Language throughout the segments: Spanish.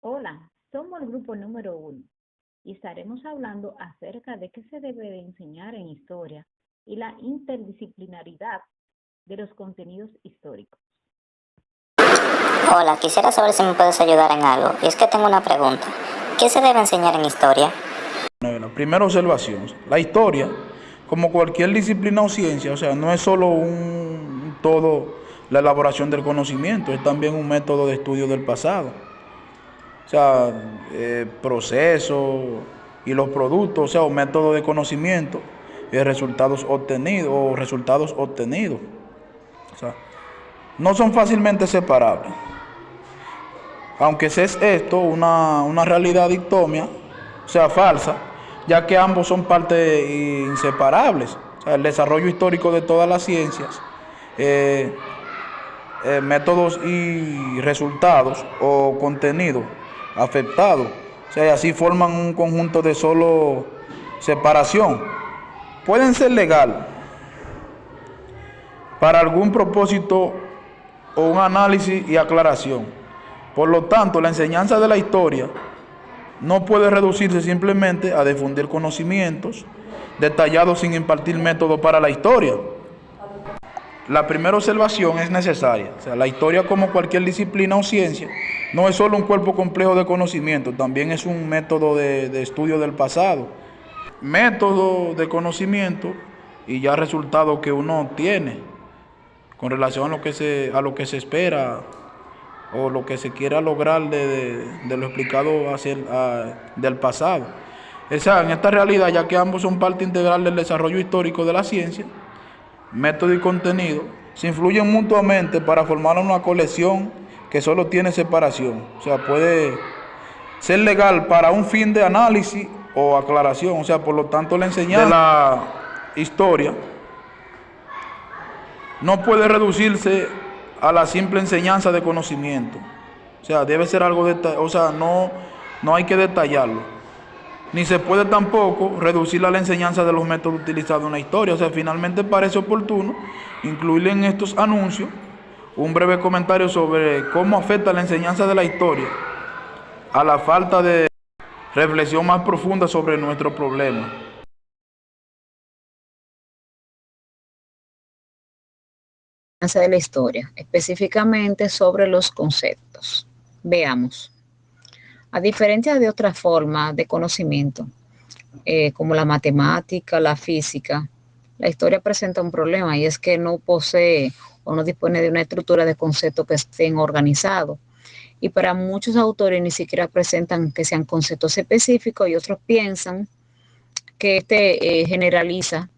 Hola, somos el grupo número 1 y estaremos hablando acerca de qué se debe de enseñar en historia y la interdisciplinaridad de los contenidos históricos. Hola, quisiera saber si me puedes ayudar en algo. Y es que tengo una pregunta. ¿Qué se debe enseñar en historia? Bueno, primera observación, la historia, como cualquier disciplina o ciencia, o sea, no es solo un todo la elaboración del conocimiento, es también un método de estudio del pasado. O sea, procesos y los productos, o sea, un método de conocimiento y resultados obtenidos O sea, no son fácilmente separables. Aunque es esto una realidad dictomia, o sea, falsa, ya que ambos son partes inseparables. O sea, el desarrollo histórico de todas las ciencias, eh, métodos y resultados o contenido afectados. O sea, y así forman un conjunto de solo separación. Pueden ser legal para algún propósito o un análisis y aclaración. Por lo tanto, la enseñanza de la historia no puede reducirse simplemente a difundir conocimientos detallados sin impartir métodos para la historia. La primera observación es necesaria. O sea, la historia, como cualquier disciplina o ciencia, no es solo un cuerpo complejo de conocimiento, también es un método de estudio del pasado. Método de conocimiento y ya resultados que uno obtiene con relación a lo que se espera o lo que se quiera lograr de lo explicado del pasado. O sea, en esta realidad, ya que ambos son parte integral del desarrollo histórico de la ciencia, método y contenido, se influyen mutuamente para formar una colección que solo tiene separación. O sea, puede ser legal para un fin de análisis o aclaración. O sea, por lo tanto, la enseñanza de la historia no puede reducirse a la simple enseñanza de conocimiento. O sea, debe ser algo o sea, no hay que detallarlo. Ni se puede tampoco reducir a la enseñanza de los métodos utilizados en la historia. O sea, finalmente parece oportuno incluir en estos anuncios un breve comentario sobre cómo afecta la enseñanza de la historia a la falta de reflexión más profunda sobre nuestro problema. De la historia, específicamente sobre los conceptos. Veamos. A diferencia de otras formas de conocimiento, como la matemática, la física, la historia presenta un problema y es que no posee o no dispone de una estructura de conceptos que estén organizados. Y para muchos autores ni siquiera presentan que sean conceptos específicos y otros piensan que generaliza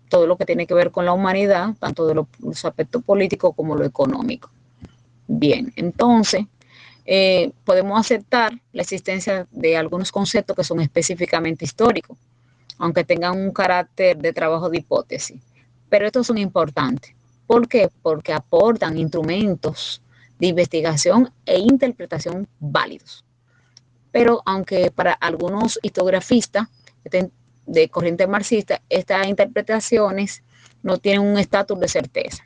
todo lo que tiene que ver con la humanidad, tanto de los aspectos políticos como lo económico. Bien, entonces podemos aceptar la existencia de algunos conceptos que son específicamente históricos, aunque tengan un carácter de trabajo de hipótesis. Pero estos son importantes. ¿Por qué? Porque aportan instrumentos de investigación e interpretación válidos. Pero aunque para algunos historiografistas de corriente marxista, estas interpretaciones no tienen un estatus de certeza.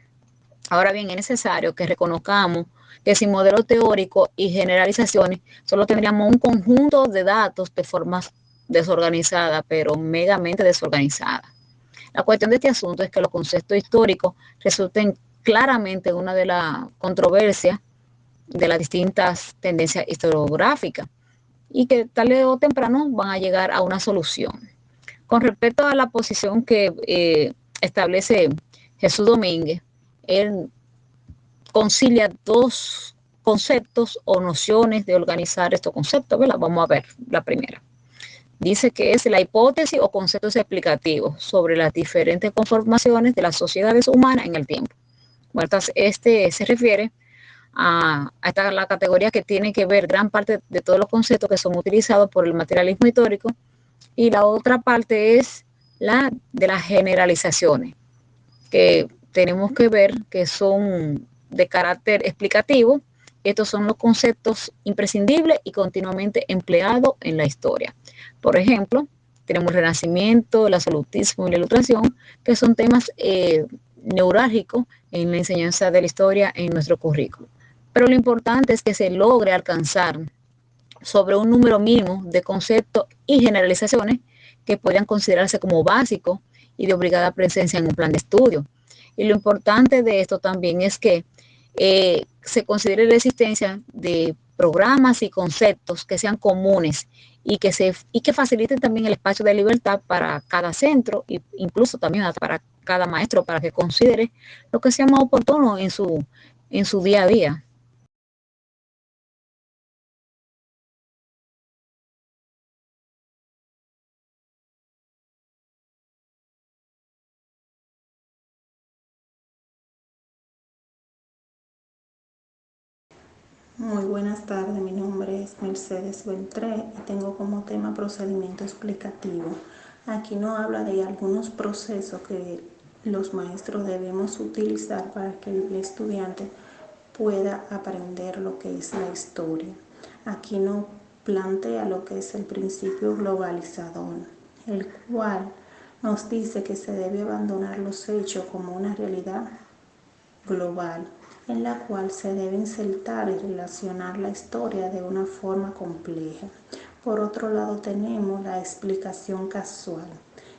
Ahora bien, es necesario que reconozcamos que sin modelo teórico y generalizaciones solo tendríamos un conjunto de datos de formas desorganizadas, pero megamente desorganizadas. La cuestión de este asunto es que los conceptos históricos resulten claramente una de las controversias de las distintas tendencias historiográficas y que tarde o temprano van a llegar a una solución. Con respecto a la posición que establece Jesús Domínguez, él concilia dos conceptos o nociones de organizar estos conceptos, ¿verdad? Vamos a ver la primera. Dice que es la hipótesis o conceptos explicativos sobre las diferentes conformaciones de las sociedades humanas en el tiempo. Bueno, entonces, este se refiere a la categoría que tiene que ver gran parte de todos los conceptos que son utilizados por el materialismo histórico, y la otra parte es la de las generalizaciones, que tenemos que ver que son de carácter explicativo. Estos son los conceptos imprescindibles y continuamente empleados en la historia. Por ejemplo, tenemos el Renacimiento, el absolutismo y la Ilustración, que son temas neurálgicos en la enseñanza de la historia en nuestro currículo. Pero lo importante es que se logre alcanzar sobre un número mínimo de conceptos y generalizaciones que podrían considerarse como básicos y de obligada presencia en un plan de estudio. Y lo importante de esto también es que se considere la existencia de programas y conceptos que sean comunes y que faciliten también el espacio de libertad para cada centro e incluso también para cada maestro para que considere lo que sea más oportuno en su día a día. Muy buenas tardes, mi nombre es Mercedes Beltré y tengo como tema procedimiento explicativo. Aquí nos habla de algunos procesos que los maestros debemos utilizar para que el estudiante pueda aprender lo que es la historia. Aquí nos plantea lo que es el principio globalizador, el cual nos dice que se debe abandonar los hechos como una realidad global, en la cual se debe insertar y relacionar la historia de una forma compleja. Por otro lado tenemos la explicación casual.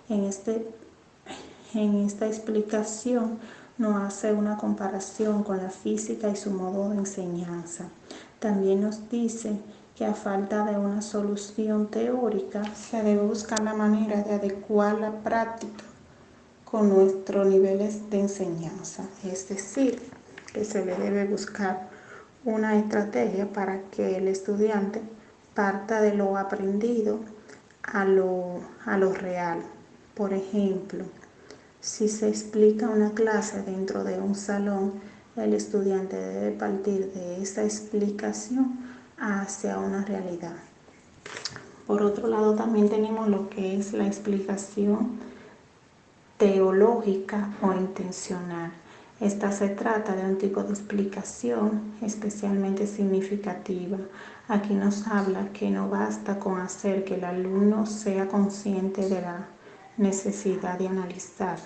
En esta explicación nos hace una comparación con la física y su modo de enseñanza. También nos dice que a falta de una solución teórica se debe buscar la manera de adecuar la práctica con nuestros niveles de enseñanza, es decir, que se le debe buscar una estrategia para que el estudiante parta de lo aprendido a lo real. Por ejemplo, si se explica una clase dentro de un salón, el estudiante debe partir de esa explicación hacia una realidad. Por otro lado, también tenemos lo que es la explicación teológica o intencional. Esta se trata de un tipo de explicación especialmente significativa. Aquí nos habla que no basta con hacer que el alumno sea consciente de la necesidad de analizar,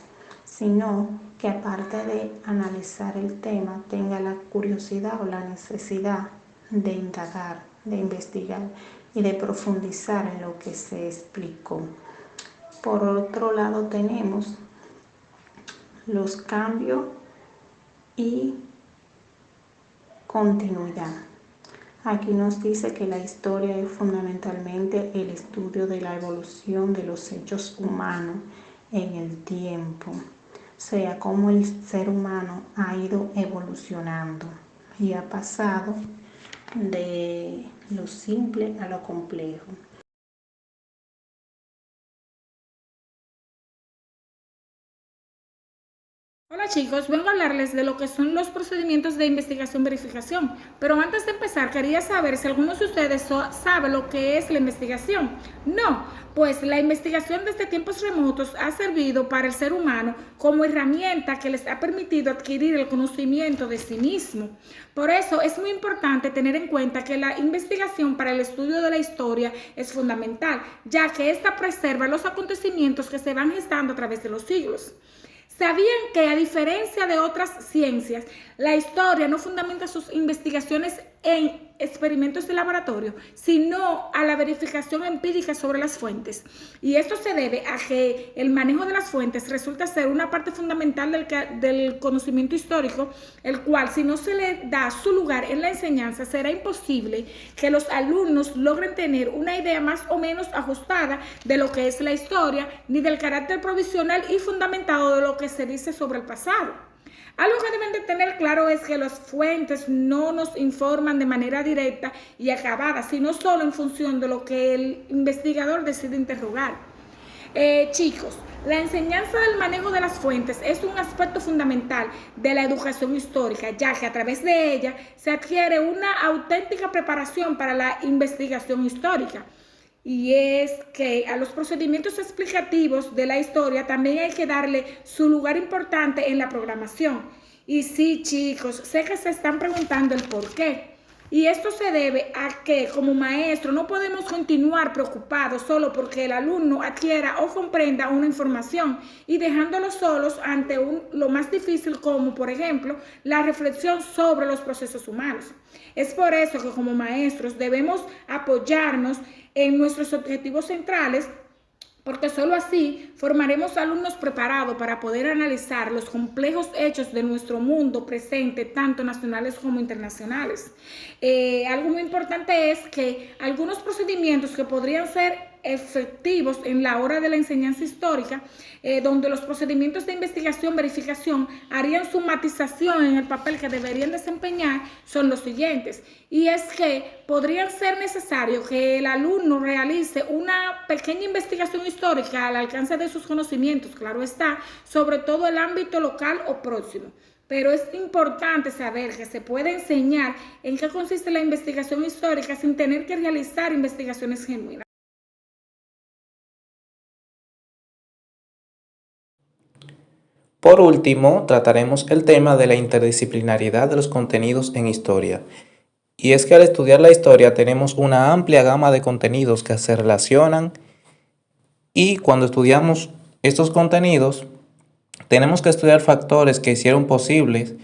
sino que aparte de analizar el tema, tenga la curiosidad o la necesidad de indagar, de investigar y de profundizar en lo que se explicó. Por otro lado tenemos los cambios y continuidad. Aquí nos dice que la historia es fundamentalmente el estudio de la evolución de los hechos humanos en el tiempo, o sea, cómo el ser humano ha ido evolucionando y ha pasado de lo simple a lo complejo. Hola chicos, vengo a hablarles de lo que son los procedimientos de investigación-verificación, pero antes de empezar quería saber si algunos de ustedes saben lo que es la investigación. No, pues la investigación desde tiempos remotos ha servido para el ser humano como herramienta que les ha permitido adquirir el conocimiento de sí mismo. Por eso es muy importante tener en cuenta que la investigación para el estudio de la historia es fundamental, ya que esta preserva los acontecimientos que se van gestando a través de los siglos. ¿Sabían que, a diferencia de otras ciencias, la historia no fundamenta sus investigaciones en experimentos de laboratorio, sino a la verificación empírica sobre las fuentes? Y esto se debe a que el manejo de las fuentes resulta ser una parte fundamental del conocimiento histórico, el cual, si no se le da su lugar en la enseñanza, será imposible que los alumnos logren tener una idea más o menos ajustada de lo que es la historia, ni del carácter provisional y fundamentado de lo que se dice sobre el pasado. Algo que deben de tener claro es que las fuentes no nos informan de manera directa y acabada, sino solo en función de lo que el investigador decide interrogar. Chicos, la enseñanza del manejo de las fuentes es un aspecto fundamental de la educación histórica, ya que a través de ella se adquiere una auténtica preparación para la investigación histórica. Y es que a los procedimientos explicativos de la historia también hay que darle su lugar importante en la programación. Y sí, chicos, sé que se están preguntando el por qué. Y esto se debe a que como maestro no podemos continuar preocupados solo porque el alumno adquiera o comprenda una información y dejándolos solos ante lo más difícil como, por ejemplo, la reflexión sobre los procesos humanos. Es por eso que como maestros debemos apoyarnos en nuestros objetivos centrales, porque solo así formaremos alumnos preparados para poder analizar los complejos hechos de nuestro mundo presente, tanto nacionales como internacionales. Algo muy importante es que algunos procedimientos que podrían ser efectivos en la hora de la enseñanza histórica, donde los procedimientos de investigación, verificación harían su matización en el papel que deberían desempeñar, son los siguientes. Y es que podría ser necesario que el alumno realice una pequeña investigación histórica al alcance de sus conocimientos, claro está, sobre todo el ámbito local o próximo. Pero es importante saber que se puede enseñar en qué consiste la investigación histórica sin tener que realizar investigaciones genuinas. Por último, trataremos el tema de la interdisciplinariedad de los contenidos en historia. Y es que al estudiar la historia tenemos una amplia gama de contenidos que se relacionan y cuando estudiamos estos contenidos tenemos que estudiar factores que hicieron posibles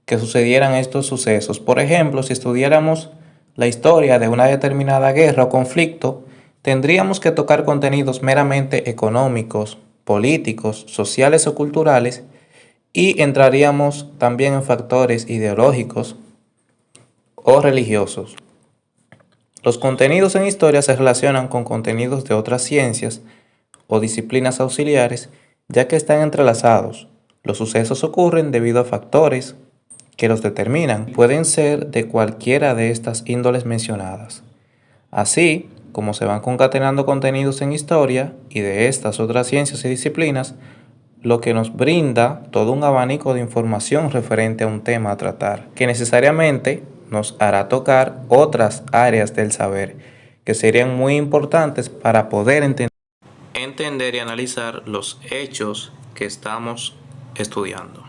que sucedieran estos sucesos. Por ejemplo, si estudiáramos la historia de una determinada guerra o conflicto, tendríamos que tocar contenidos meramente económicos, políticos, sociales o culturales, y entraríamos también en factores ideológicos o religiosos. Los contenidos en historia se relacionan con contenidos de otras ciencias o disciplinas auxiliares, ya que están entrelazados. Los sucesos ocurren debido a factores que los determinan. Pueden ser de cualquiera de estas índoles mencionadas. Así como se van concatenando contenidos en historia y de estas otras ciencias y disciplinas, lo que nos brinda todo un abanico de información referente a un tema a tratar, que necesariamente nos hará tocar otras áreas del saber que serían muy importantes para poder entender y analizar los hechos que estamos estudiando.